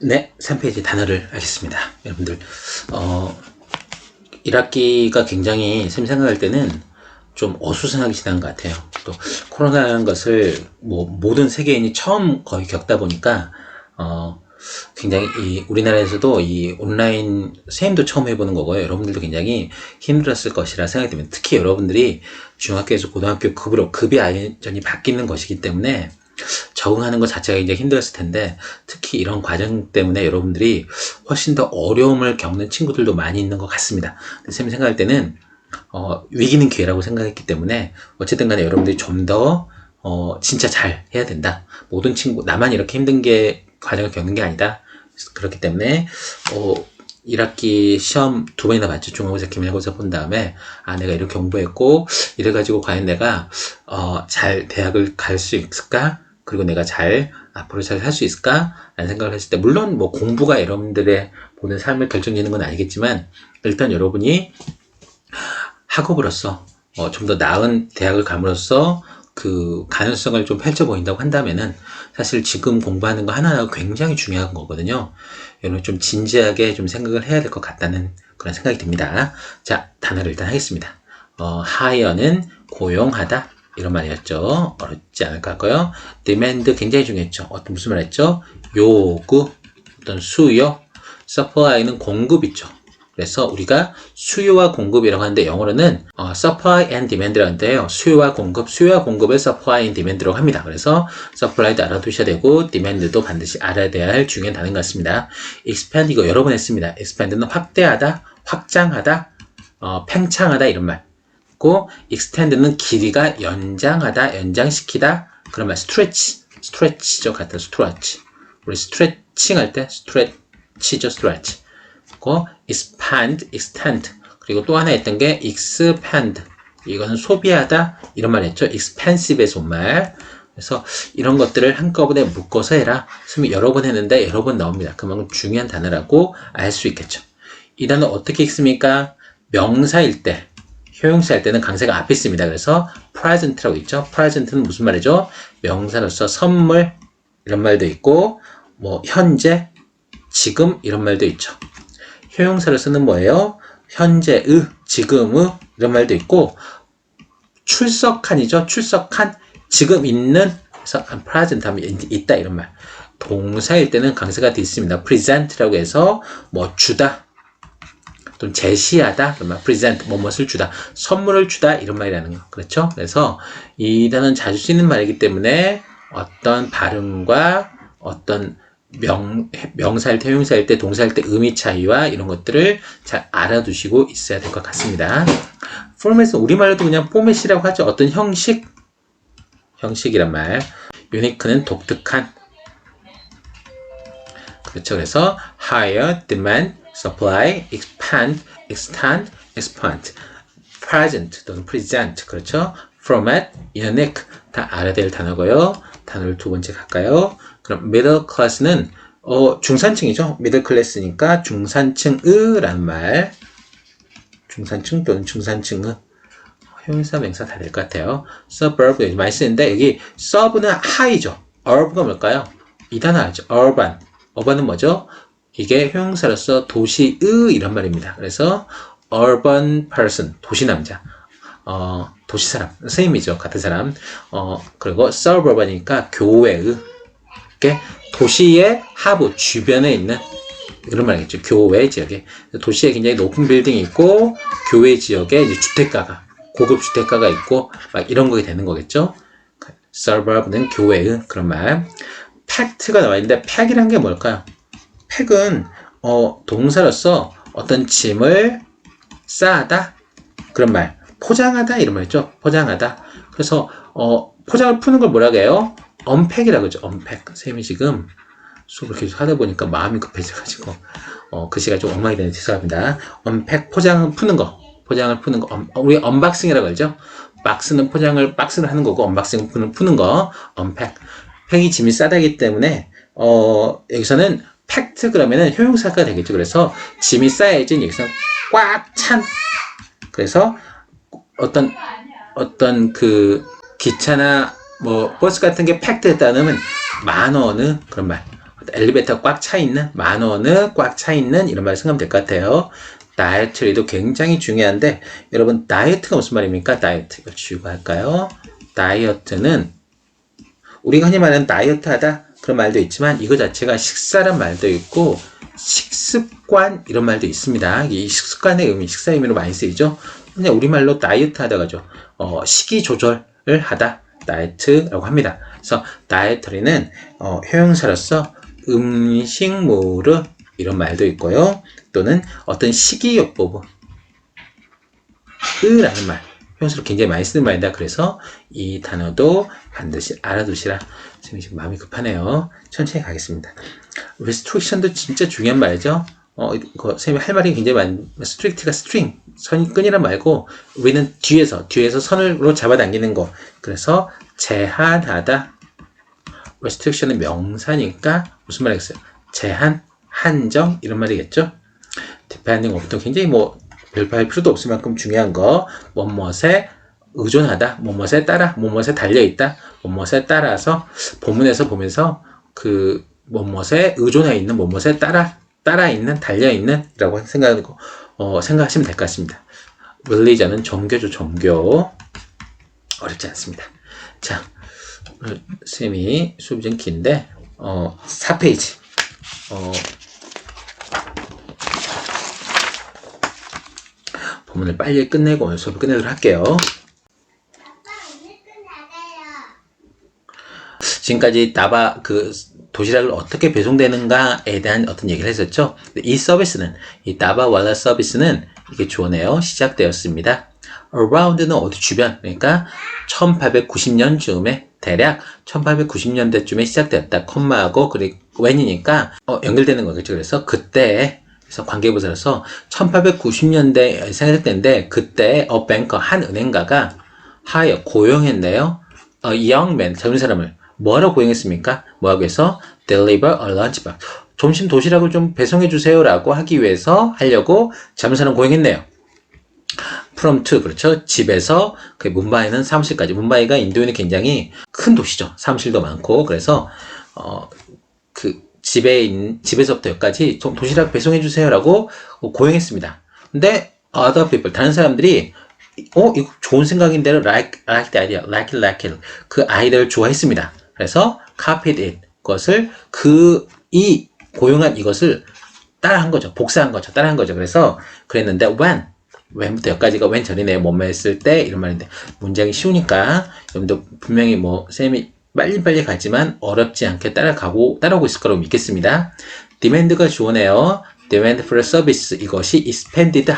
네, 3페이지 단어를 하겠습니다. 여러분들, 1학기가 굉장히 쌤 생각할 때는 좀 어수선하게 지난 것 같아요. 또 코로나라는 것을 뭐 모든 세계인이 처음 거의 겪다 보니까 굉장히 이 우리나라에서도 이 온라인 쌤도 처음 해보는 거고요. 여러분들도 굉장히 힘들었을 것이라 생각이 듭니다. 특히 여러분들이 중학교에서 고등학교 급으로 급이 완전히 바뀌는 것이기 때문에 적응하는 것 자체가 굉장히 힘들었을 텐데, 특히 이런 과정 때문에 여러분들이 훨씬 더 어려움을 겪는 친구들도 많이 있는 것 같습니다. 쌤이 생각할 때는 위기는 기회라고 생각했기 때문에 어쨌든 간에 여러분들이 좀 더 진짜 잘 해야 된다. 모든 친구, 나만 이렇게 힘든 게 과정을 겪는 게 아니다. 그렇기 때문에 1학기 시험 2번이나 봤죠. 중간고사, 기말고사 본 다음에 내가 이렇게 공부했고 이래가지고 과연 내가 잘 대학을 갈 수 있을까? 그리고 내가 앞으로 잘 살 수 있을까? 라는 생각을 했을 때, 물론 뭐 공부가 여러분들의 보는 삶을 결정짓는 건 아니겠지만, 일단 여러분이 학업으로서 좀 더 나은 대학을 감으로써 그 가능성을 좀 펼쳐 보인다고 한다면은, 사실 지금 공부하는 거 하나하나가 굉장히 중요한 거거든요. 여러분 좀 진지하게 좀 생각을 해야 될 것 같다는 그런 생각이 듭니다. 자, 단어를 일단 하겠습니다. hire는 고용하다, 이런 말이었죠. 어렵지 않을 것 같고요. demand 굉장히 중요했죠. 무슨 말 했죠? 요구, 어떤 수요. supply는 공급이죠. 그래서 우리가 수요와 공급이라고 하는데, 영어로는 supply and demand라고 하는데요. 수요와 공급을 supply and demand라고 합니다. 그래서 supply도 알아두셔야 되고 demand도 반드시 알아야 할 중요한 단어인 것 같습니다. expand, 이거 여러 번 했습니다. expand는 확대하다, 확장하다, 팽창하다, 이런 말. extend는 길이가 연장하다, 연장시키다, 그런 말. stretch죠. 같은 stretch. 우리 스트레칭 할 때 stretch죠, stretch. expand, extend. 그리고 또 하나 했던 게 expand. 이거는 소비하다, 이런 말 했죠. expensive의 손말. 그래서 이런 것들을 한꺼번에 묶어서 해라. 선생님이 여러 번 했는데 여러 번 나옵니다. 그만큼 중요한 단어라고 알 수 있겠죠. 이 단어 어떻게 읽습니까? 명사일 때, 효용사일 때는 강세가 앞에 있습니다. 그래서 present라고 있죠. present는 무슨 말이죠? 명사로서 선물, 이런 말도 있고, 뭐 현재, 지금, 이런 말도 있죠. 효용사로 쓰는 뭐예요? 현재의, 지금의, 이런 말도 있고, 출석한이죠. 출석한, 지금 있는, 그래서 present 하면 있다, 이런 말. 동사일 때는 강세가 돼 있습니다. present라고 해서 뭐 주다, 또는 제시하다, 그러면 present, 뭐뭇을 주다, 선물을 주다, 이런 말이라는 거. 그렇죠? 그래서 이 단어는 자주 쓰이는 말이기 때문에 어떤 발음과 어떤 명사일 때, 효용사일 때, 동사일 때 의미 차이와 이런 것들을 잘 알아두시고 있어야 될 것 같습니다. 포맷은 우리말로도 그냥 포맷이라고 하죠. 어떤 형식이란 말. 유니크는 독특한. 그렇죠. 그래서 higher, demand, supply, expand, extend, expand, present 또는 present. 그렇죠. format, unique. 다 알아야 될 단어고요. 단어를 두 번째 갈까요? 그럼 middle class는 중산층이죠. middle class니까 중산층의라는 말. 중산층 또는 중산층의. 형용사, 명사 다 될 것 같아요. suburb 많이 쓰는데, 여기 surb는 high죠. urb가 뭘까요? 이 단어 알죠? urban. urban은 뭐죠? 이게 형용사로서 도시의, 이런 말입니다. 그래서 urban person, 도시 남자, 도시 사람, 선생님이죠. 같은 사람. 그리고 suburban이니까 교외의, 도시의 하부, 주변에 있는, 그런 말이겠죠. 교외 지역에. 도시에 굉장히 높은 빌딩이 있고, 교외 지역에 이제 주택가가, 고급 주택가가 있고, 막 이런 거게 되는 거겠죠. suburb는 교외의, 그런 말. 팩트가 나와 있는데, 팩이란 게 뭘까요? 팩은 동사로서 어떤 짐을 싸다, 그런 말. 포장하다, 이런 말이죠. 포장하다. 그래서 포장을 푸는 걸 뭐라고 해요? 언팩이라고 하죠. 언팩. 쌤이 지금 수업을 계속 하다 보니까 마음이 급해져가지고 글씨가 좀 엉망이 되는, 죄송합니다. 언팩, 포장을 푸는 거. 우리 언박싱이라고 하죠. 박스를 하는 거고, 언박싱은 푸는 거. 언팩. 팩이 짐이 싸다기 때문에 여기서는 팩트 그러면은 효용사가 되겠죠. 그래서 짐이 쌓여야지, 여기서 꽉 찬. 그래서 어떤 그 기차나 뭐 버스 같은 게 팩트했다는 10,000원의 그런 말. 엘리베이터 꽉 차 있는, 만원은 꽉 차 있는 이런 말 생각하면 될 것 같아요. 다이어트리도 굉장히 중요한데 여러분 다이어트가 무슨 말입니까? 다이어트 이거 지우고 할까요? 다이어트는 우리가 흔히 말하는 다이어트 하다 그런 말도 있지만 이거 자체가 식사란 말도 있고 식습관 이런 말도 있습니다. 이 식습관의 의미, 식사 의미로 많이 쓰이죠. 그냥 우리말로 다이어트 하다가죠. 식이 조절을 하다 다이어트라고 합니다. 그래서 다이어터리는 형용사로서 음식물을 이런 말도 있고요. 또는 어떤 식이요법을 라는 말 형용사로 굉장히 많이 쓰는 말이다. 그래서 이 단어도 반드시 알아두시라. 선생님이 지금 마음이 급하네요. 천천히 가겠습니다. restriction도 진짜 중요한 말이죠. 선생님이 할 말이 굉장히 많, strict가 string, 선끈이란 말고, 우리는 뒤에서 선으로 잡아당기는 거. 그래서 제한하다. restriction은 명사니까 무슨 말이겠어요? 제한, 한정, 이런 말이겠죠? depending on 굉장히 별표 할 필요도 없을 만큼 중요한 거, 뭐뭇에 의존하다, 뭐뭇에 따라, 뭐뭇에 달려있다, 뭐뭇에 따라서, 본문에서 보면서 뭐뭇에 의존해 있는, 뭐뭇에 따라 있는, 달려 있는 이라고 생각하시면 될 것 같습니다. religion은 종교죠, 종교. 어렵지 않습니다. 자, 오늘 쌤이 수업이 좀 긴데 4페이지 본문을 빨리 끝내고 오늘 수업을 끝내도록 할게요. 지금까지 도시락을 어떻게 배송되는가에 대한 어떤 얘기를 했었죠. 이 서비스는, 이 다바왈라 서비스는 이게 주어네요. 시작되었습니다. around는 어디 주변, 그러니까 1890년쯤에 대략 1890년대쯤에 시작되었다. 콤마하고 그리고 when이니까 연결되는 거겠죠. 그래서 그때 그래서 관계부사로서 1890년대에 생각했는데 그때 뱅커 한 은행가가 고용했네요. young man 젊은 사람을 뭐하러 고용했습니까? 뭐하고 해서 deliver a lunchbox 점심 도시락을 좀 배송해 주세요 라고 하려고 젊은 사람 고용했네요. from to 그렇죠. 집에서 뭄바이는 사무실까지. 뭄바이가 인도에는 굉장히 큰 도시죠. 사무실도 많고 그래서 집에서부터 여기까지 도시락 배송해 주세요 라고 고용했습니다. 근데 other people 다른 사람들이 이거 좋은 생각인데 like the idea, like it 그 아이디어를 좋아했습니다. 그래서 copied it 그것을 이 고용한 이것을 따라한 거죠. 복사한 거죠. 따라한 거죠. 그래서 그랬는데 when부터 여기까지가 when 전이네요. 뭐뭐 했을 때 이런 말인데 문장이 쉬우니까 여러분도 분명히 쌤이 빨리빨리 가지만 어렵지 않게 따라오고 있을 거라고 믿겠습니다. demand가 주어네요. demand for a service 이것이 expanded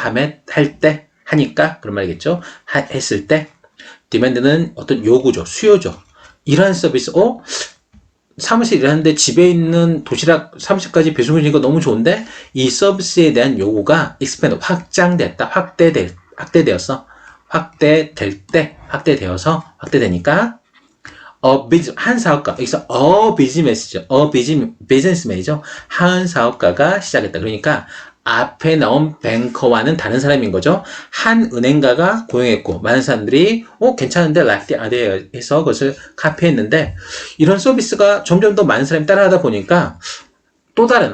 하니까 그런 말이겠죠. 했을 때 demand는 어떤 요구죠. 수요죠. 이러한 서비스 사무실 일하는데 집에 있는 도시락 사무실까지 배송해 주니까 너무 좋은데 이 서비스에 대한 요구가 expand 확장됐다. 확대되니까 한 사업가 여기서 비즈니스맨이죠. 한 사업가가 시작했다. 그러니까 앞에 나온 뱅커와는 다른 사람인 거죠. 한 은행가가 고용했고 많은 사람들이 괜찮은데 like the idea 해서 그것을 카피했는데 이런 서비스가 점점 더 많은 사람이 따라하다 보니까 또 다른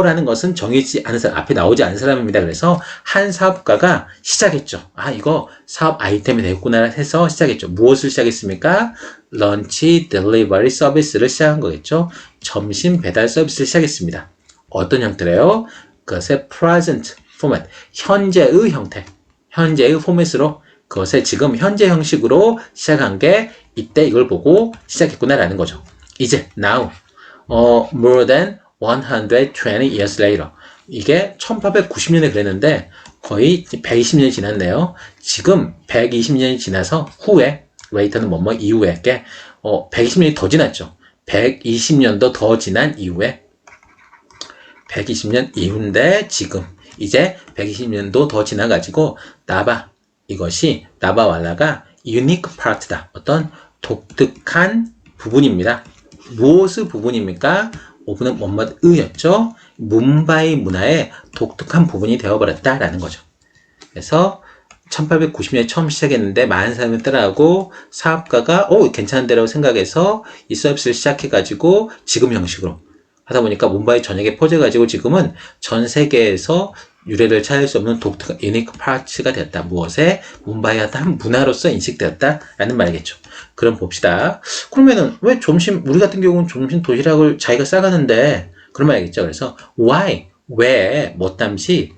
라는 것은 정해지지 않은 사람, 앞에 나오지 않은 사람입니다. 그래서 한 사업가가 시작했죠. 이거 사업 아이템이 되겠구나 해서 시작했죠. 무엇을 시작했습니까? 런치 딜리버리 서비스를 시작한 거겠죠. 점심 배달 서비스를 시작했습니다. 어떤 형태래요? 그것의 present format, 현재의 형태, 현재의 포맷으로 그것의 지금 현재 형식으로 시작한 게 이때 이걸 보고 시작했구나라는 거죠. 이제 now, more than 120 years later. 이게 1890년에 그랬는데 거의 120년이 지났네요. 지금 120년이 지나서 후에, later는 뭐뭐 이후에, 120년이 더 지났죠. 120년도 더 지난 이후에 120년 이후인데 지금 이제 120년도 더 지나가지고 이것이 나바왈라가 unique part다. 어떤 독특한 부분입니다. 무엇의 부분입니까? 오분은 뭐뭐의였죠. 뭄바이 문화의 독특한 부분이 되어버렸다라는 거죠. 그래서 1890년에 처음 시작했는데 많은 사람이 따라하고 사업가가 괜찮은 데라고 생각해서 이 서비스를 시작해가지고 지금 형식으로 하다 보니까 뭄바이 전역에 퍼져가지고 지금은 전 세계에서 유래를 찾을 수 없는 독특한 유니크 파츠가 되었다. 무엇에? 뭄바이가 한 문화로서 인식되었다라는 말이겠죠. 그럼 봅시다. 그러면은 왜 점심 우리 같은 경우는 점심 도시락을 자기가 싸가는데 그런 말이겠죠. 그래서 why 왜 뭐땀시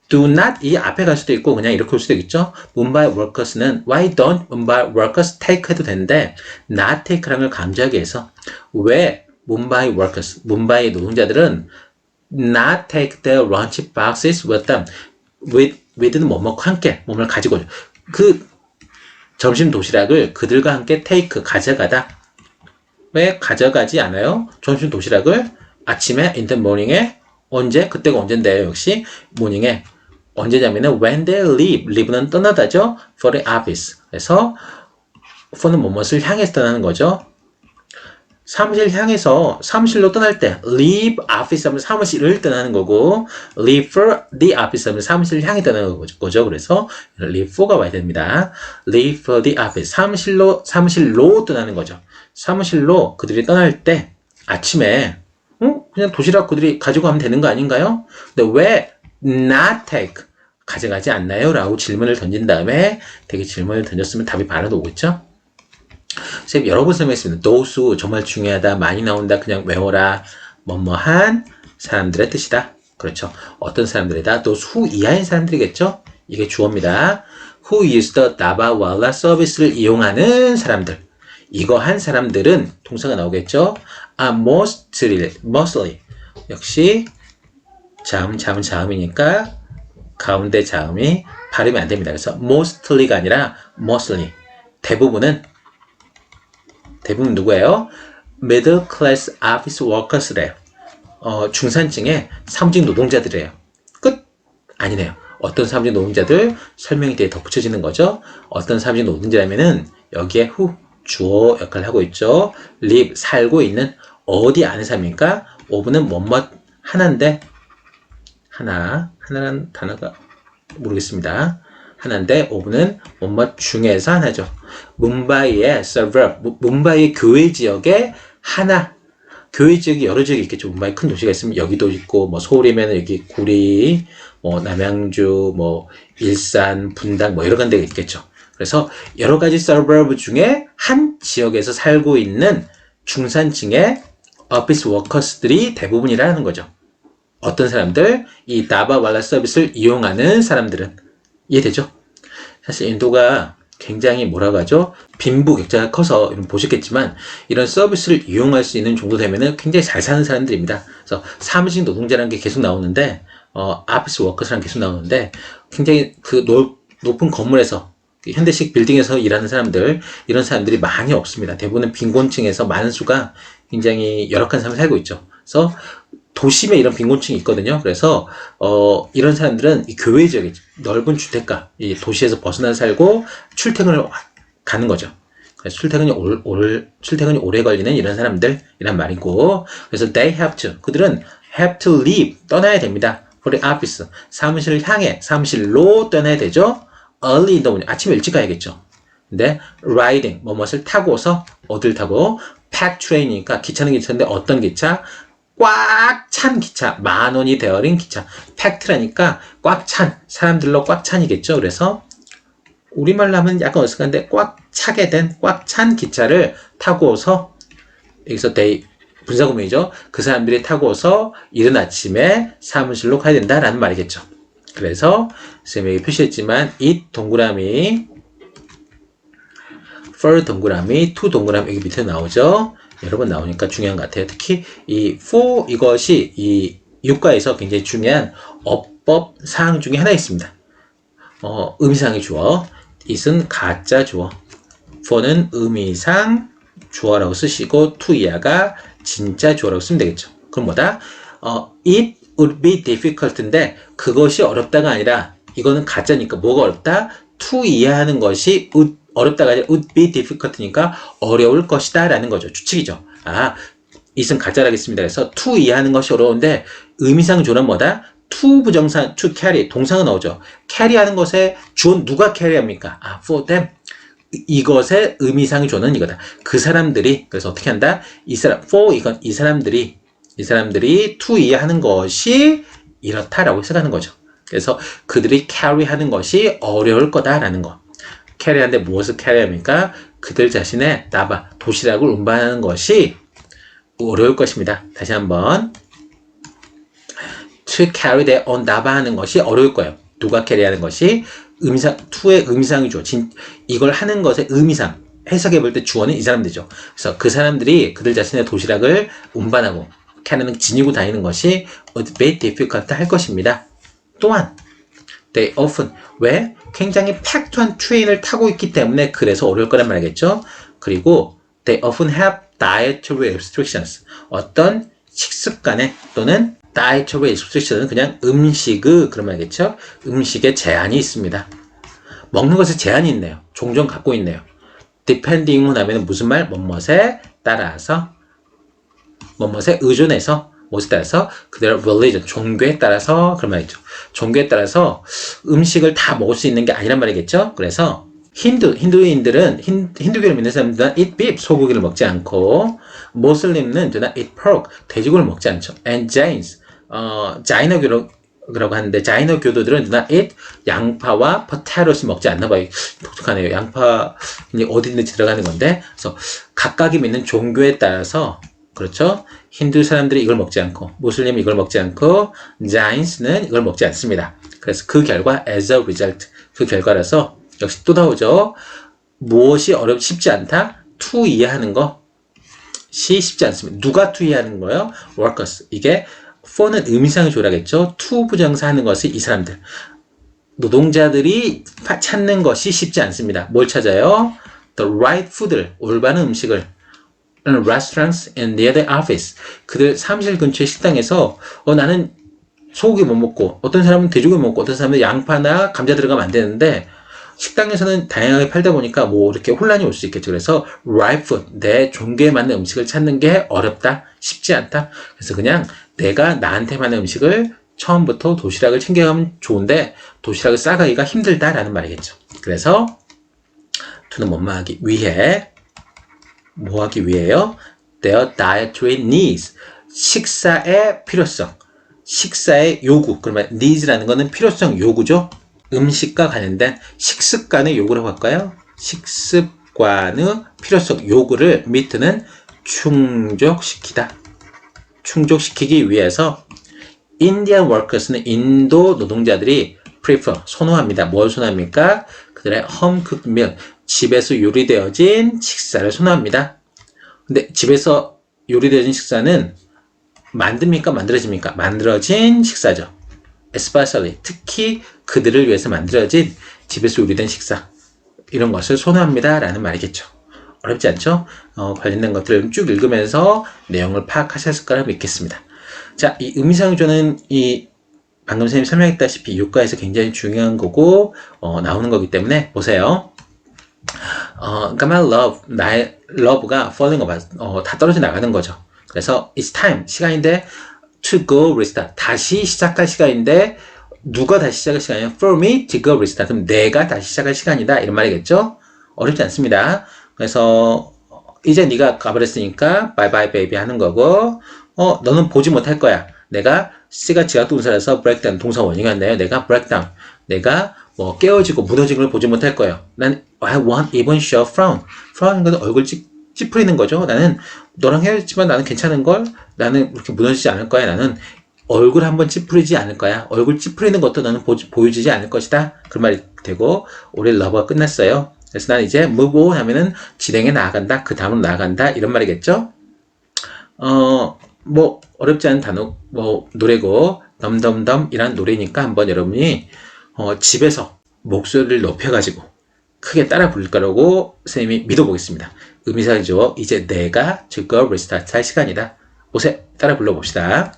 do not 이 앞에 갈 수도 있고 그냥 이렇게 올 수도 있겠죠. Mumbai workers는 why don't Mumbai workers take 해도 되는데 not take라는 걸 강조하기 위해서 왜 Mumbai workers, 뭄바이 노동자들은 not take their lunch boxes with them with는 뭐뭐 함께 몸을 가지고 그 점심 도시락을 그들과 함께 take 가져가다 왜 가져가지 않아요? 점심 도시락을 아침에 in the morning에 언제? 그때가 언젠데요? 역시 morning에 언제냐면은 when they leave, leave는 떠나다죠. for the office. 그래서 for는 뭐뭇을 향해서 떠나는 거죠. 사무실 향해서 사무실로 떠날 때 leave office 하면 사무실을 떠나는 거고 leave for the office 하면 사무실을 향해 떠나는 거죠. 그래서 leave for가 와야 됩니다. leave for the office 사무실로 떠나는 거죠. 사무실로 그들이 떠날 때 아침에 그냥 도시락 그들이 가지고 가면 되는 거 아닌가요? 근데 왜 not take 가져가지 않나요? 라고 질문을 던진 다음에 되게 질문을 던졌으면 답이 바로 오겠죠? 선생님 여러 번 설명했습니다. those 정말 중요하다. 많이 나온다. 그냥 외워라. 뭐뭐한 사람들의 뜻이다. 그렇죠. 어떤 사람들이다. those who 이하인 사람들이겠죠? 이게 주어입니다. who use the 다바왈라 서비스를 이용하는 사람들. 이거 한 사람들은 동사가 나오겠죠? mostly. 역시 자음이니까 가운데 자음이 발음이 안 됩니다. 그래서 mostly가 아니라 mostly. 대부분은 누구예요? middle class office workers래요. 중산층의 사무직 노동자들이에요. 끝? 아니네요. 어떤 사무직 노동자들 설명이 뒤에 덧붙여지는 거죠. 어떤 사무직 노동자라면은 여기에 who 주어 역할을 하고 있죠. live 살고 있는 어디 아는 사람입니까? of는 뭐뭐 하나인데 하나라는 단어가 모르겠습니다. 하나인데 of는 뭐뭐 중에서 하나죠. 뭄바이의 suburb, 뭄바이 교외 지역에 하나, 교외 지역이 여러 지역이 있겠죠. 뭄바이 큰 도시가 있으면 여기도 있고, 뭐 서울이면 여기 구리, 뭐 남양주, 뭐 일산, 분당, 뭐 여러 군데가 있겠죠. 그래서 여러 가지 suburb 중에 한 지역에서 살고 있는 중산층의 office workers들이 대부분이라는 거죠. 어떤 사람들? 이 다바왈라 서비스를 이용하는 사람들은 이해되죠? 사실 인도가 굉장히 뭐라고 하죠? 빈부격차가 커서 보셨겠지만 이런 서비스를 이용할 수 있는 정도 되면은 굉장히 잘 사는 사람들입니다. 그래서 사무직 노동자라는 게 계속 나오는데 office workers라는 게 계속 나오는데 굉장히 그 높은 건물에서 현대식 빌딩에서 일하는 사람들 이런 사람들이 많이 없습니다. 대부분은 빈곤층에서 많은 수가 굉장히 열악한 삶을 살고 있죠. 그래서 도심에 이런 빈곤층이 있거든요. 그래서 이런 사람들은 이 교외 지역에 넓은 주택가, 이 도시에서 벗어나 살고 출퇴근을 가는 거죠. 그래서 출퇴근이 오래 걸리는 이런 사람들이란 말이고, 그래서 they have to, 그들은 have to leave, 떠나야 됩니다. for the office, 사무실을 향해, 사무실로 떠나야 되죠. early in the morning, 아침에 일찍 가야겠죠. 근데 riding, 뭐뭇을 타고서, 어딜 타고, pack train이니까 기차는 기차인데 어떤 기차? 꽉 찬 기차, 10,000원이 되어린 기차. 팩트라니까 꽉 찬, 사람들로 꽉 찬이겠죠. 그래서 우리말로 하면 약간 어색한데 꽉 차게 된, 꽉 찬 기차를 타고서 여기서 분사구문이죠. 그 사람들이 타고서 이른 아침에 사무실로 가야 된다라는 말이겠죠. 그래서 선생님이 여기 표시했지만 it 동그라미, for 동그라미, to 동그라미 여기 밑에 나오죠. 여러 번 나오니까 중요한 것 같아요. 특히 이 for 이것이 이 유가에서 굉장히 중요한 어법 사항 중에 하나 있습니다. 의미상의 주어, it은 가짜 주어, for는 의미상 주어라고 쓰시고 to 이하가 진짜 주어라고 쓰면 되겠죠. 그럼 뭐다? It would be difficult인데 그것이 어렵다가 아니라 이거는 가짜니까 뭐가 어렵다? to 이해하는 것이 어렵다가 아니라 would be difficult니까 어려울 것이다 라는 거죠. 추측이죠. it은 가짜라겠습니다. 그래서 to 이해하는 것이 어려운데 의미상 주어는 뭐다? to 부정사 to carry 동사가 나오죠. carry하는 것에 주어는 누가 carry합니까? for them. 이것의 의미상 주어는 이거다. 그 사람들이 그래서 어떻게 한다? 이 사람들이 이 사람들이 to 이해하는 것이 이렇다라고 해석하는 거죠. 그래서 그들이 carry하는 것이 어려울 거다라는 거. carry하는데 무엇을 carry합니까? 그들 자신의 나바, 도시락을 운반하는 것이 어려울 것입니다. 다시 한번. to carry their own 나바하는 것이 어려울 거예요. 누가 carry하는 것이 의미상, to의 의미상이 주어. 이걸 하는 것의 의미상. 해석해 볼 때 주어는 이 사람들이죠. 그래서 그 사람들이 그들 자신의 도시락을 운반하고 carry는 지니고 다니는 것이 a bit difficult 할 것입니다. 또한 they often 왜? 굉장히 팩트한 트레인을 타고 있기 때문에 그래서 어려울 거란 말이겠죠. 그리고 they often have dietary restrictions 어떤 식습관에 또는 dietary restrictions는 그냥 음식의 그런 말이겠죠. 음식에 제한이 있습니다. 먹는 것에 제한이 있네요. 종종 갖고 있네요. depending 하면 무슨 말? 뭐뭇에 따라서 뭐뭇에 의존해서 무엇에 따라서 그들의 religion, 종교에 따라서 그런 말이죠. 종교에 따라서 음식을 다 먹을 수 있는 게 아니란 말이겠죠. 그래서 힌두인들은 힌두교를 믿는 사람들은 eat beef, 소고기를 먹지 않고 모슬림은 do not eat pork, 돼지고기를 먹지 않죠. and Jains, 자이너교라고 하는데 자이너교도들은 do not eat 양파와 potatoes를 먹지 않나 봐요. 독특하네요. 양파 어디든지 들어가는 건데 그래서 각각이 믿는 종교에 따라서 그렇죠. 힌두 사람들이 이걸 먹지 않고 무슬림이 이걸 먹지 않고 자인스는 이걸 먹지 않습니다. 그래서 그 결과 as a result 그 결과라서 역시 또 나오죠. 무엇이 쉽지 않다? to 이해하는 것이 쉽지 않습니다. 누가 to 이해하는 거예요? workers. 이게 for는 의미상의 조라겠죠. to 부정사 하는 것이 이 사람들. 노동자들이 찾는 것이 쉽지 않습니다. 뭘 찾아요? the right food를 올바른 음식을 restaurants and near the office. 그들 사무실 근처의 식당에서 나는 소고기 못 먹고 어떤 사람은 돼지고기 못 먹고 어떤 사람은 양파나 감자 들어가면 안 되는데 식당에서는 다양하게 팔다 보니까 뭐 이렇게 혼란이 올 수 있겠죠. 그래서 right food, 내 종교에 맞는 음식을 찾는 게 어렵다, 쉽지 않다. 그래서 그냥 내가 나한테 맞는 음식을 처음부터 도시락을 챙겨가면 좋은데 도시락을 싸가기가 힘들다라는 말이겠죠. 그래서 to는 뭐하기 위해 뭐 하기 위해요? Their dietary needs. 식사의 필요성. 식사의 요구. 그러면 needs라는 거는 필요성, 요구죠. 음식과 관련된 식습관의 요구라고 할까요? 식습관의 필요성, 요구를 meet는 충족시키다. 충족시키기 위해서 Indian workers는 인도 노동자들이 prefer, 선호합니다. 뭘 선호합니까? 그들의 home cooked meal. 집에서 요리되어진 식사를 선호합니다. 근데 집에서 요리되어진 식사는 만듭니까? 만들어집니까? 만들어진 식사죠. Especially, 특히 그들을 위해서 만들어진 집에서 요리된 식사. 이런 것을 선호합니다. 라는 말이겠죠. 어렵지 않죠? 관련된 것들을 쭉 읽으면서 내용을 파악하셨을 거라 믿겠습니다. 자, 이 의미상조는 방금 선생님이 설명했다시피 유가에서 굉장히 중요한 거고, 나오는 거기 때문에 보세요. 그러니까 my love, 나의 love가 falling apart, 다 떨어져 나가는 거죠. 그래서 it's time, 시간인데 to go restart, 다시 시작할 시간인데 누가 다시 시작할 시간이에요? For me to go restart, 그럼 내가 다시 시작할 시간이다 이런 말이겠죠. 어렵지 않습니다. 그래서 이제 네가 가버렸으니까 bye bye baby 하는 거고 너는 보지 못할 거야. 내가 C가 지각동사라서 breakdown 동사 원형이었네요. 내가 breakdown, 내가 뭐 깨어지고 무너진 걸 보지 못할 거예요. 난 I won't even show frown. frown은 건 얼굴 찌푸리는 거죠. 나는 너랑 헤어졌지만 나는 괜찮은 걸, 나는 그렇게 무너지지 않을 거야. 나는 얼굴 한번 찌푸리지 않을 거야. 얼굴 찌푸리는 것도 나는 보여주지 않을 것이다. 그런 말이 되고 올해 러브가 끝났어요. 그래서 난 이제 move on 하면은 진행해 나아간다. 그 다음으로 나아간다. 이런 말이겠죠. 뭐 어렵지 않은 단어, 뭐 노래고 덤덤덤이란 노래니까 한번 여러분이 집에서 목소리를 높여가지고 크게 따라 부를 거라고 선생님이 믿어보겠습니다. 의미상이죠. 이제 내가 즐거워 리스타트 할 시간이다. 오세 따라 불러봅시다.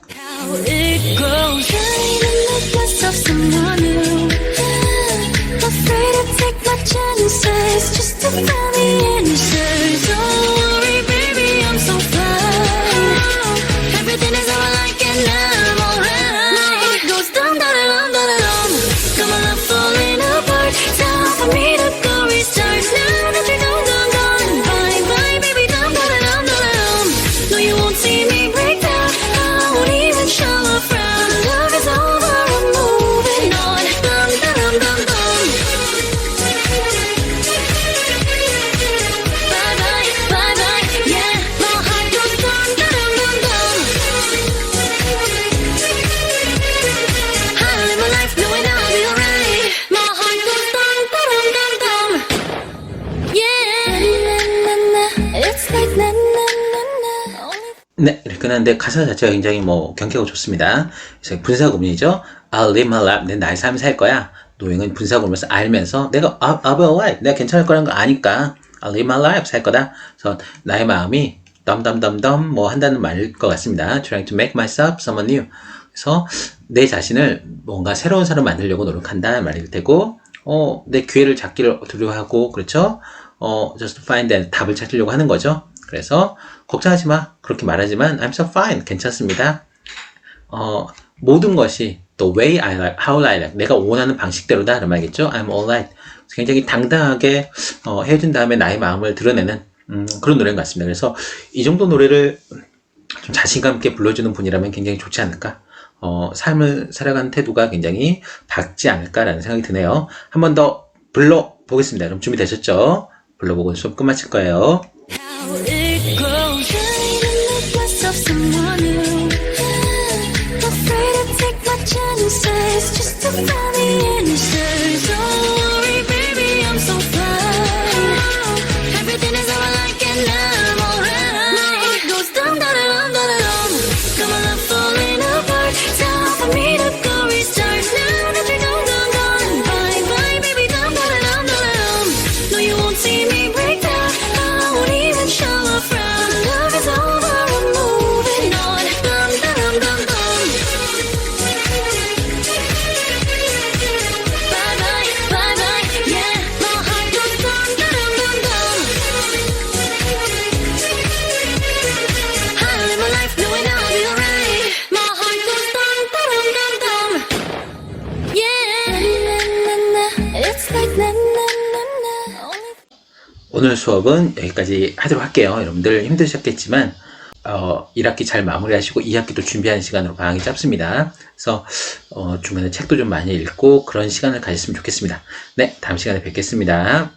See me break down. 네, 이렇게 끝났는데 가사 자체가 굉장히 뭐 경쾌하고 좋습니다. 그래서 분사구문이죠. I'll live my life. 내 나의 삶을 살 거야. 노잉은 분사구문에서 알면서 내가 I'll be alright. 내가 괜찮을 거라는 거 아니까 I'll live my life. 살 거다. 그래서 나의 마음이 덤덤덤덤 뭐 한다는 말일 것 같습니다. Trying to make myself someone new. 그래서 내 자신을 뭔가 새로운 사람 만들려고 노력한다는 말이 되고 내 기회를 잡기를 두려워하고 그렇죠. just to find that 답을 찾으려고 하는 거죠. 그래서 걱정하지 마. 그렇게 말하지만 I'm so fine. 괜찮습니다. 모든 것이 the way I like, how I like. 내가 원하는 방식대로다. 라는 말이겠죠. I'm alright. 굉장히 당당하게 헤어진 다음에 나의 마음을 드러내는 그런 노래인 것 같습니다. 그래서 이 정도 노래를 좀 자신감 있게 불러주는 분이라면 굉장히 좋지 않을까. 삶을 살아가는 태도가 굉장히 밝지 않을까라는 생각이 드네요. 한 번 더 불러보겠습니다. 그럼 준비되셨죠? 불러보고 수업 끝마칠 거예요. How it goes. Trying to make myself someone new. Afraid to take my chances just to find the answers. Don't worry, baby, I'm so fine. Everything is how I like it now. I'm alright. My heart goes dum da da dum da da dum. Got my love falling apart. Time for me to go restart. Now that you're gone, bye bye, baby, dum da da dum da da dum. No, you won't see me break down. I won't even show a frown. Love is over, I'm moving on. Dum da dum dum dum. Bye bye, yeah. My heart goes dum da dum dum dum. I live my life knowing I'll be alright. My heart goes dum da dum dum dum. Yeah. Na na na, it's like na na na na. Only 오늘 수업은 여기까지 하도록 할게요. 여러분들 힘드셨겠지만 1학기 잘 마무리하시고 2학기도 준비하는 시간으로 방학이 짧습니다. 그래서 중간에 책도 좀 많이 읽고 그런 시간을 가졌으면 좋겠습니다. 네, 다음 시간에 뵙겠습니다.